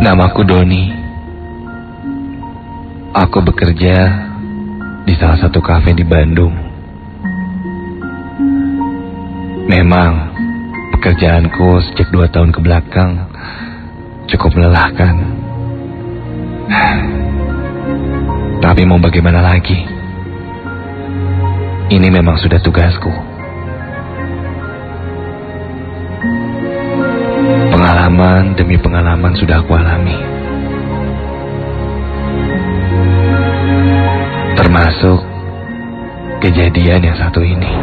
Namaku Doni. Aku bekerja di salah satu kafe di Bandung. Memang pekerjaanku sejak 2 tahun kebelakang cukup melelahkan. Tapi mau bagaimana lagi? Ini memang sudah tugasku. Pengalaman demi pengalaman sudah aku alami. Termasuk kejadian yang satu ini.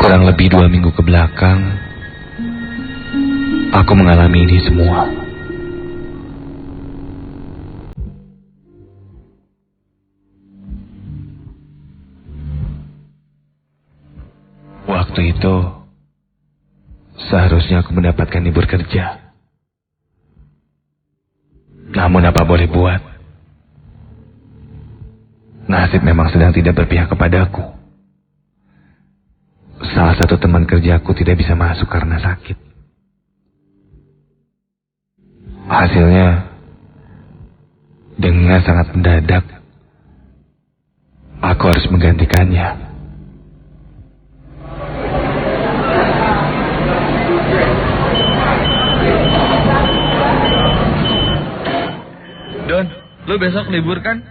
Kurang lebih 2 minggu ke belakang, aku mengalami ini semua. Waktu itu, seharusnya aku mendapatkan libur kerja. Namun apa boleh buat, nasib memang sedang tidak berpihak kepadaku. Salah satu teman kerjaku tidak bisa masuk karena sakit. Hasilnya, dengan sangat mendadak, aku harus menggantikannya. Don, lu besok libur kan?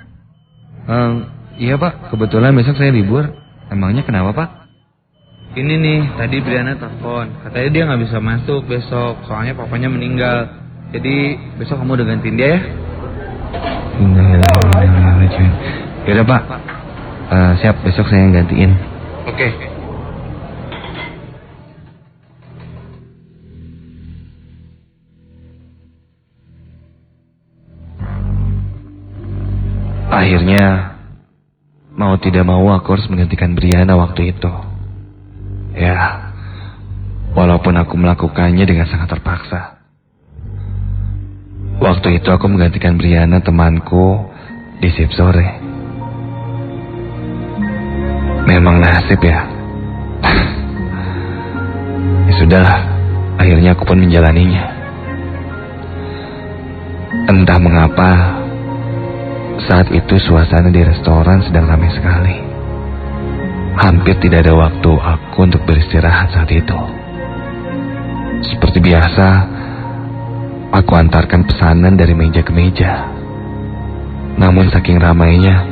Iya Pak, kebetulan besok saya libur. Emangnya kenapa Pak? Ini nih, tadi Briana telepon. Katanya dia nggak bisa masuk besok, soalnya papanya meninggal. Jadi besok kamu udah gantiin dia ya? Yaudah Pak, siap, besok saya yang gantiin. Oke. Akhirnya, mau tidak mau aku harus menggantikan Briana waktu itu. Ya, walaupun aku melakukannya dengan sangat terpaksa. Waktu itu aku menggantikan Briana, temanku, di shift sore. Memang nasib ya. Ya sudahlah, akhirnya aku pun menjalaninya. Entah mengapa, saat itu suasana di restoran sedang ramai sekali. Hampir tidak ada waktu aku untuk beristirahat saat itu. Seperti biasa, aku antarkan pesanan dari meja ke meja. Namun saking ramainya,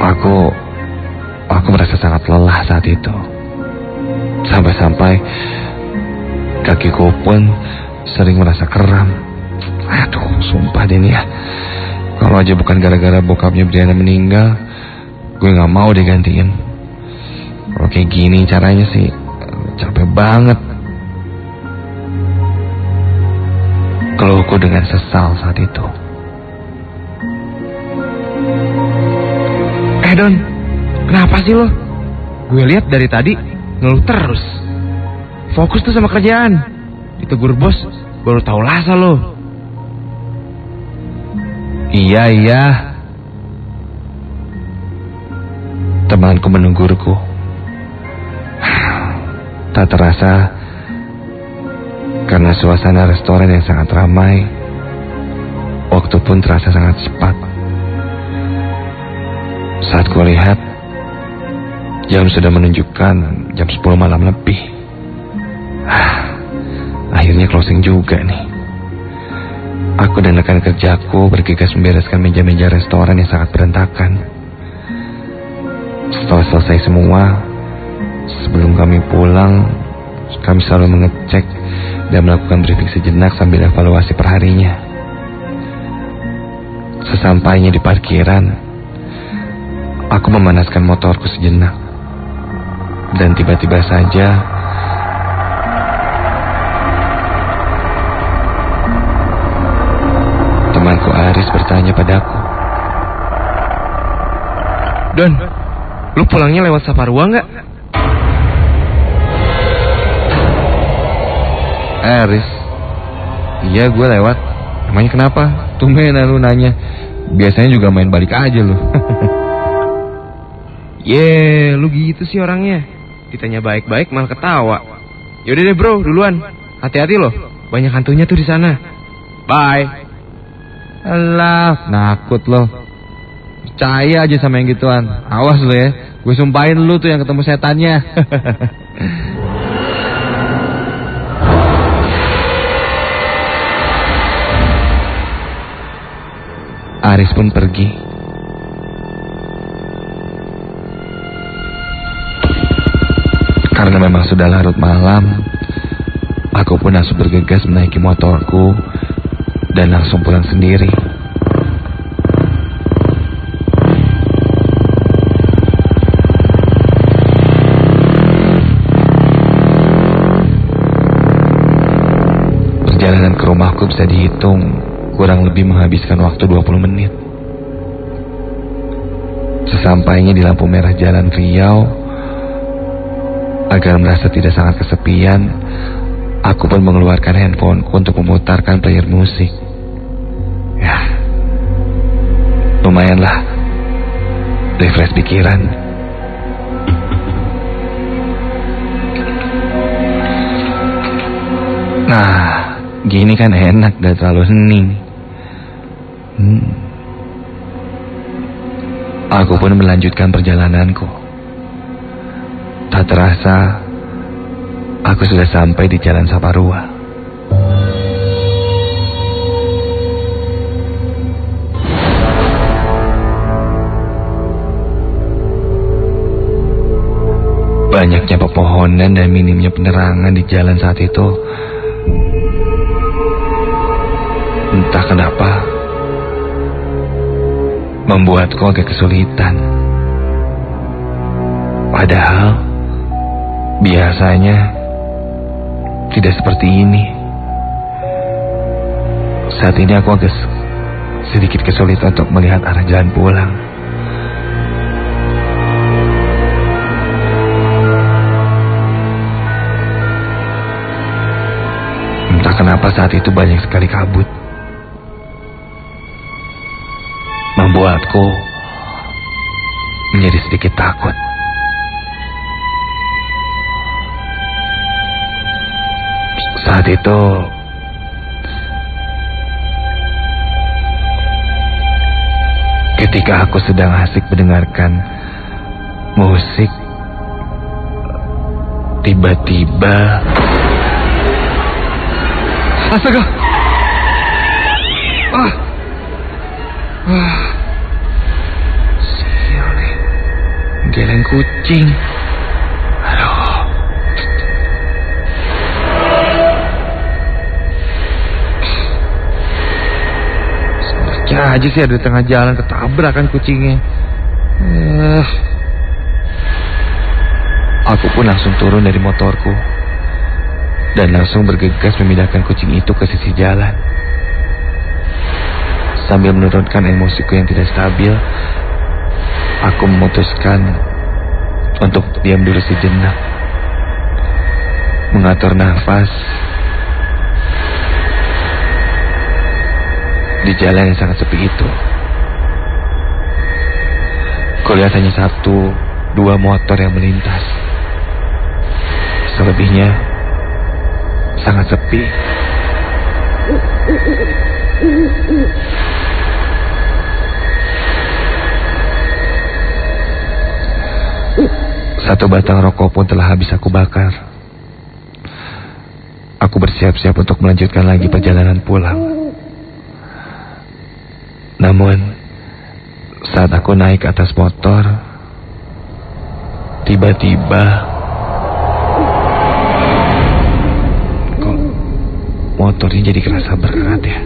aku merasa sangat lelah saat itu. Sampai-sampai kakiku pun sering merasa kram. Aduh, sumpah deh nih ya. Kalau aja bukan gara-gara bokapnya Briana meninggal, gue gak mau digantiin. Kalau kayak gini caranya sih, capek banget. Keluhku dengan sesal saat itu. Don, kenapa sih lo? Gue lihat dari tadi ngeluh terus. Fokus tuh sama kerjaan. Ditegur bos, baru tahu rasa lo. Iya. Temanku menenggurku. Tak terasa, karena suasana restoran yang sangat ramai, waktu pun terasa sangat cepat. Saat kulihat, jam sudah menunjukkan jam 10 malam lebih. Akhirnya closing juga nih. Aku dan rekan kerjaku bergegas membereskan meja-meja restoran yang sangat berantakan. Setelah selesai semua, sebelum kami pulang, kami selalu mengecek dan melakukan briefing sejenak sambil evaluasi perharinya. Sesampainya di parkiran, aku memanaskan motorku sejenak. Dan tiba-tiba saja, temanku Aris bertanya padaku. Don, lu pulangnya lewat Saparua nggak? Riz. Iya, gue lewat. Emangnya kenapa? Tumben lu nanya. Biasanya juga main balik aja lu. Lu gitu sih orangnya. Ditanya baik-baik malah ketawa. Yaudah deh bro, duluan. Hati-hati loh, banyak hantunya tuh di sana. Bye. Alah, nakut lo. Percaya aja sama yang gituan. Awas lo ya. Gue sumpahin lu tuh yang ketemu setannya. Aris pun pergi. Karena memang sudah larut malam, aku pun langsung bergegas menaiki motorku dan langsung pulang sendiri. Perjalanan ke rumahku bisa dihitung kurang lebih menghabiskan waktu 20 menit. Sesampainya di lampu merah jalan Riau, agar merasa tidak sangat kesepian, aku pun mengeluarkan handphoneku untuk memutarkan player musik. Ya, lumayanlah refresh pikiran. Nah, gini kan enak, gak terlalu hening. Aku pun melanjutkan perjalananku. Tak terasa, aku sudah sampai di Jalan Saparua. Banyaknya pepohonan dan minimnya penerangan di jalan saat itu, entah kenapa, membuatku agak kesulitan. Padahal biasanya tidak seperti ini. Saat ini aku agak sedikit kesulitan untuk melihat arah jalan pulang. Entah kenapa saat itu banyak sekali kabut, membuatku menjadi sedikit takut. Saat itu ketika aku sedang asik mendengarkan musik, tiba-tiba astaga! Sial nih, geleng kucing. Aduh. Sengaja aja sih ada di tengah jalan ketabrakan kucingnya. Aku pun langsung turun dari motorku dan langsung bergegas memindahkan kucing itu ke sisi jalan. Sambil menurunkan emosiku yang tidak stabil, aku memutuskan untuk diam dulu sejenak, mengatur nafas di jalan yang sangat sepi itu. Kulihat hanya 1-2 motor yang melintas. Selebihnya sangat sepi. Satu batang rokok pun telah habis aku bakar. Aku bersiap-siap untuk melanjutkan lagi perjalanan pulang. Namun, saat aku naik ke atas motor, tiba-tiba kok motornya jadi kerasa berat ya.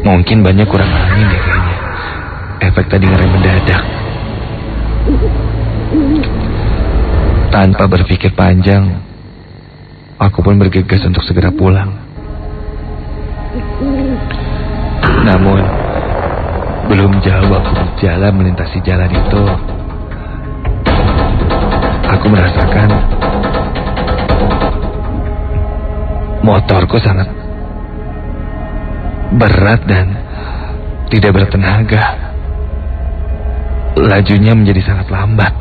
Mungkin banyak kurang angin deh kayaknya. Efek tadi ngerem mendadak. Tanpa berpikir panjang, aku pun bergegas untuk segera pulang. Namun, belum jauh aku berjalan melintasi jalan itu, aku merasakan motorku sangat berat dan tidak bertenaga. Lajunya menjadi sangat lambat.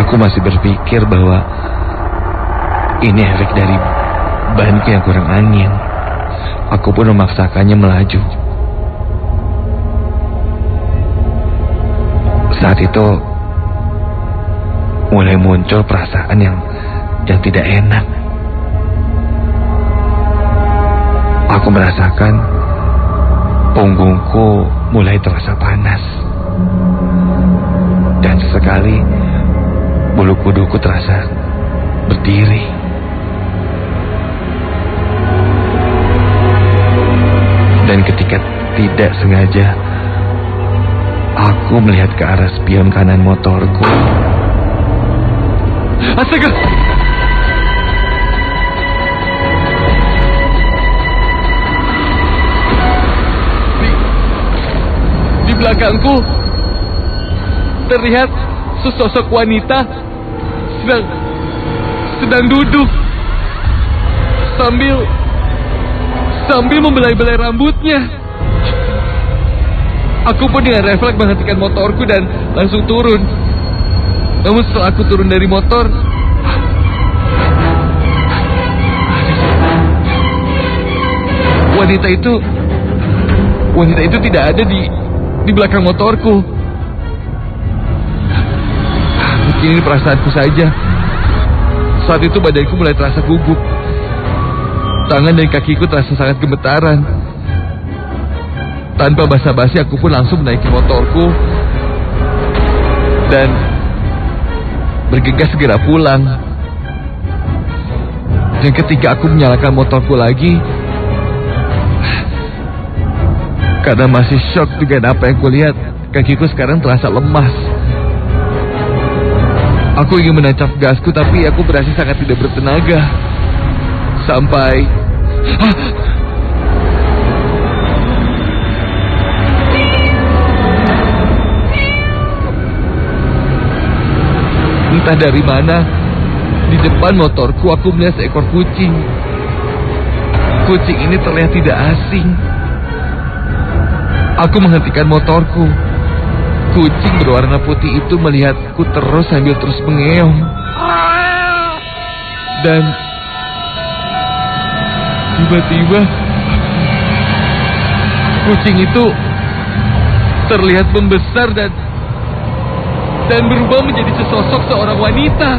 Aku masih berpikir bahwa ini efek dari banku yang kurang angin. Aku pun memaksakannya melaju. Saat itu mulai muncul perasaan yang tidak enak. Aku merasakan punggungku mulai terasa panas. Dan sesekali bulu kuduku terasa berdiri. Dan ketika tidak sengaja, aku melihat ke arah spion kanan motorku. Astaga! Di belakangku terlihat sesosok wanita sedang duduk sambil membelai-belai rambutnya. Aku pun dengan refleks menghentikan motorku dan langsung turun. Namun setelah aku turun dari motor, wanita itu tidak ada di belakang motorku. Mungkin ini perasaanku saja. Saat itu badanku mulai terasa gugup. Tangan dan kakiku terasa sangat gemetaran. Tanpa basa-basi aku pun langsung menaiki motorku dan bergegas segera pulang. Dan ketika aku menyalakan motorku lagi, karena masih shock dengan apa yang kulihat, kakiku sekarang terasa lemas. Aku ingin menancap gasku, tapi aku berasa sangat tidak bertenaga. Sampai entah dari mana, di depan motorku aku melihat seekor kucing. Kucing ini terlihat tidak asing. Aku menghentikan motorku. Kucing berwarna putih itu melihatku terus sambil terus mengeong. Dan tiba-tiba kucing itu terlihat membesar dan berubah menjadi sesosok seorang wanita.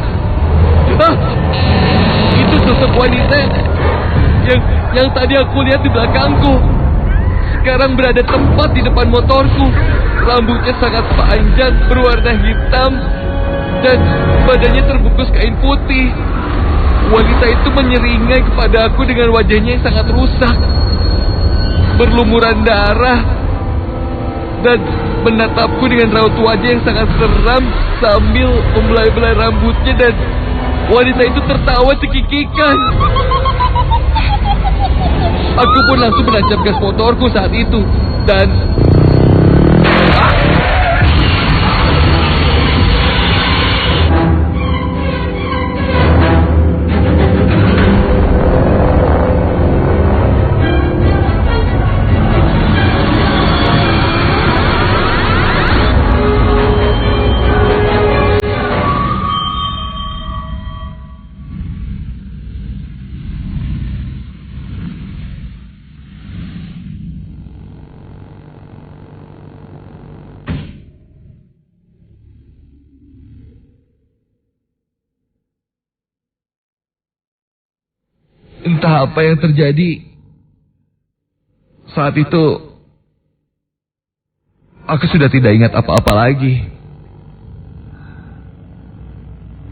Itu sosok wanita yang tadi aku lihat di belakangku. Sekarang berada tepat di depan motorku. Rambutnya sangat panjang, berwarna hitam, dan badannya terbungkus kain putih. Wanita itu menyeringai kepada aku dengan wajahnya yang sangat rusak, berlumuran darah, dan menatapku dengan raut wajah yang sangat seram sambil membelai-belai rambutnya. Dan wanita itu tertawa cekikikan. Aku pun langsung menancap gas motorku saat itu. Dan entah apa yang terjadi. Saat itu aku sudah tidak ingat apa-apa lagi.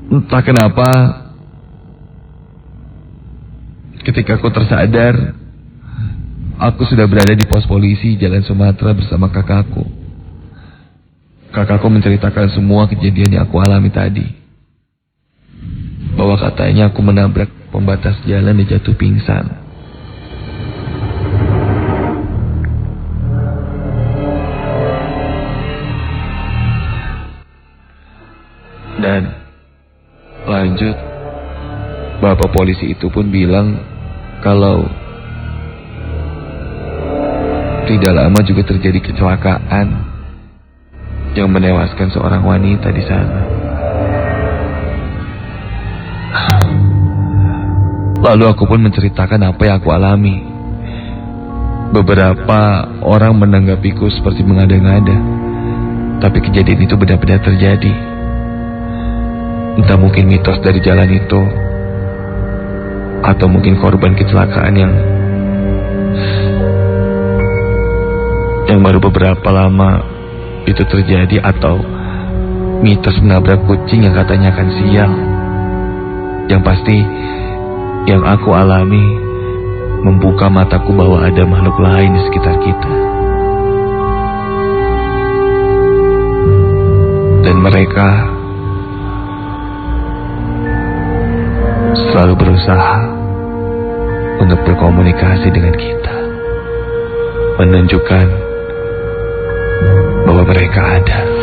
Entah kenapa, ketika aku tersadar, aku sudah berada di pos polisi Jalan Sumatera bersama kakakku. Kakakku menceritakan semua kejadian yang aku alami tadi. Bahwa katanya aku menabrak pembatas jalan dan jatuh pingsan. Dan lanjut, bapak polisi itu pun bilang kalau tidak lama juga terjadi kecelakaan yang menewaskan seorang wanita di sana. Lalu aku pun menceritakan apa yang aku alami. Beberapa orang menanggapiku seperti mengada-ngada, tapi kejadian itu benar-benar terjadi. Entah mungkin mitos dari jalan itu, atau mungkin korban kecelakaan yang baru beberapa lama itu terjadi, atau mitos menabrak kucing yang katanya akan sial. Yang pasti yang aku alami membuka mataku bahwa ada makhluk lain di sekitar kita. Dan mereka selalu berusaha untuk berkomunikasi dengan kita, menunjukkan bahwa mereka ada.